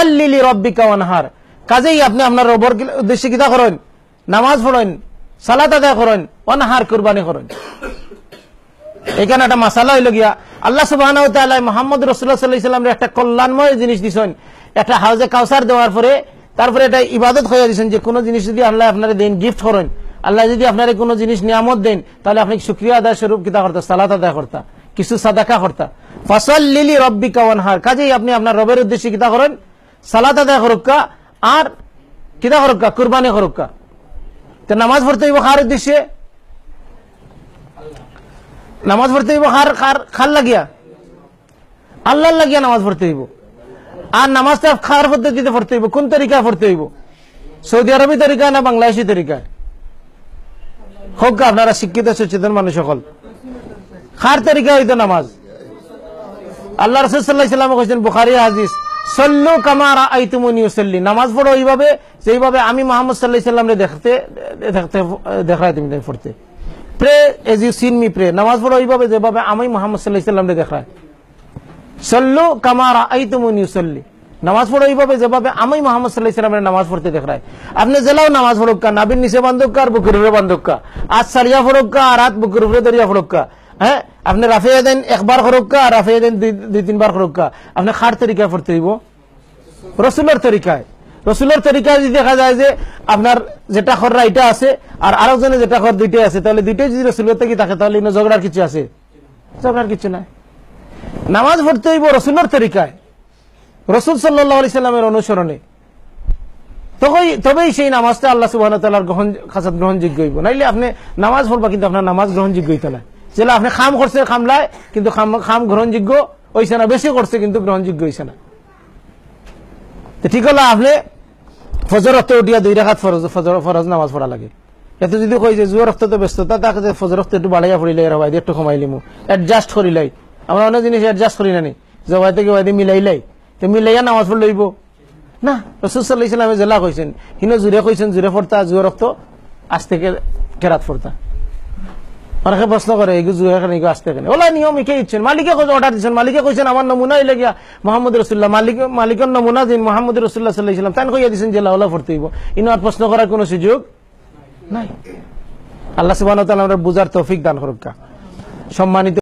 ফাসাল্লি লিরাব্বিকা ওয়ানহার, কাজেই আপনি আপনার রবের উদ্দেশ্যে কিতা করেন, নামাজ পড়েন, সালাত আদায় করেন, ওয়ানহার কুরবানি করেন। এখানে একটা মাসালা হইল গিয়া আল্লাহ সুবহানাহু ওয়া তাআলা মুহাম্মদ রাসূলুল্লাহ সাল্লাল্লাহু আলাইহি ওয়াসাল্লাম একটা কল্যাণময় জিনিস দিছেন, একটা হাউজে কাউসার দেওয়ার পরে তারপরে এটা ইবাদত হয়ে দিয়েছেন যে কোনো জিনিস যদি আল্লাহ আপনারা দেন, গিফট করেন, আল্লাহ যদি আপনারা কোনো জিনিস নিয়ামত দেন, তাহলে আপনি শুকরিয়া আদায় স্বরূপ কিতা করতা, সালাত আদায় করতা, কিছু সাদাকা করতা। ফাসাল্লি লিরাব্বিকা ওয়ানহার, কাজেই আপনি আপনার রবের উদ্দেশ্যে কিতা করেন, সালাত আদায় করুকা আর কিতা করুকা, কুরবানি করুকা। তো নামাজ পড়তে হইব কার উদ্দেশ্যে, নামাজ পড়তে হইব খার লাগিয়া, আল্লাহর লাগিয়া নামাজ পড়তে হইব। আর নামাজটা খার পদ্ধতিতে পড়তে হইব, কোন তরিকায় পড়তে হইব, সৌদি আরবি তরিকা না বাংলাদেশি তরিকায়? হোক আপনারা শিক্ষিত সচেতন মানুষ সকল, খার তরিকা হইতো নামাজ। আল্লাহ রাসূল সাল্লাল্লাহু আলাইহি ওয়াসাল্লাম কইছেন বুখারী হাদিস, সাল্লু কামা রাআইতুমুনি উসাল্লি, নামাজ পড়ো এইভাবে যেইভাবে আমি মুহাম্মদ সাল্লাল্লাহু আলাইহি ওয়াসাল্লামকে দেখাই তুমি পড়তে। Pray as you seen me pray, নামাজ পড়ো এইভাবে যেভাবে আমি মুহাম্মদ সাল্লাল্লাহু আলাইহি ওয়াসাল্লামকে দেখাই। সাল্লু কামা রাআইতুমুনি উসাল্লি, নামাজ পড়ো এইভাবে যেভাবে আমি মুহাম্মদ সাল্লাল্লাহু আলাইহি ওয়াসাল্লামের নামাজ পড়তে দেখাই। আপনি জেলাও নামাজ পড়ুকা, নাবির নিচে বান্ধবকা আর বুকের উপরে বান্ধবকা, আজ সারিয়া পড়ুকা আর রাত বুকের উপরে দরিয়া পড়ুকা। হ্যাঁ, আপনি রাফিয়া দেন একবার করুকা আর রাফিয়া দেন দুই তিনবার করুকা। আপনি খার তরিকায় পড়তে হইব, রসুলের তরিকায়। রসুলের তরিকায় যদি দেখা যায় যে আপনার যেটা খররা এটা আছে আর আরেকজনে যেটা খর দুইটাই আছে, তাহলে দুইটাই যদি রসুলের থেকে থাকে তাহলে ঝগড়ার কিছু আছে? ঝগড়ার কিছু নাই। নামাজ পড়তে হইব রসুলের তরিকায়, রসুল সাল্লাল্লাহু আলাইহি সাল্লামের অনুসরণে, তবেই সেই নামাজটা আল্লাহ সুবহানাহু ওয়া তাআলার কাছে গ্রহণযোগ্য হইব। নাইলে আপনি নামাজ পড়বা কিন্তু আপনার নামাজ গ্রহণযোগ্য হইতো না। যেটা আপনি খাম করছে খামলায়, কিন্তু খাম গ্রহণযোগ্য হইছে না, বেশি করছে কিন্তু গ্রহণযোগ্য হইছে না। ঠিক হলো আপনি ফজর রক্ত উঠিয়া 2 রাকাত ফরজ নামাজ পড়া লাগে। এত যদি কই যে জুয়ার রক্ত তো ব্যস্ততা, তাকে ফজর রক্ত একটু বাড়াইয়া পড়িলাই রে ভাই, একটু কমাইলিমু, অ্যাডজাস্ট করিলাই। আমরা অনেক জিনিস অ্যাডজাস্ট করি না, যে ভাই থেকে ভাই মিলাইলাই, তো মিলাইয়া নামাজ পড়ে লইব না। রাসূল সাল্লাল্লাহু আলাইহি ওয়াসাল্লাম জেলা কইছেন, হিনো জুরে কইছেন জুরে পড়তা, জুয়ার রক্ত আজ থেকে কেরাত পড়তা। অনেকে প্রশ্ন করে এই জুয়া কেন আসতে কেন, ওলা নিয়ম একে ইচ্ছেন, মালিকে অর্ডার দিচ্ছেন, মালিকে কইছেন আমার নমুনা হইলে গিয়া মোহাম্মদ রাসূলুল্লাহ, মালিকের নমুনা দিন মোহাম্মদ রাসূলুল্লাহ সাল্লাল্লাহু আলাইহি ওয়াসাল্লাম, তাই কইয়া দিচ্ছেন যে লাউলা পড়তে হইব। ইনো আর প্রশ্ন করার কোনো সুযোগ নাই। আল্লাহ সুবহানাহু ওয়া তাআলা আমাদের বুঝার তৌফিক দান করুক। সম্মানিত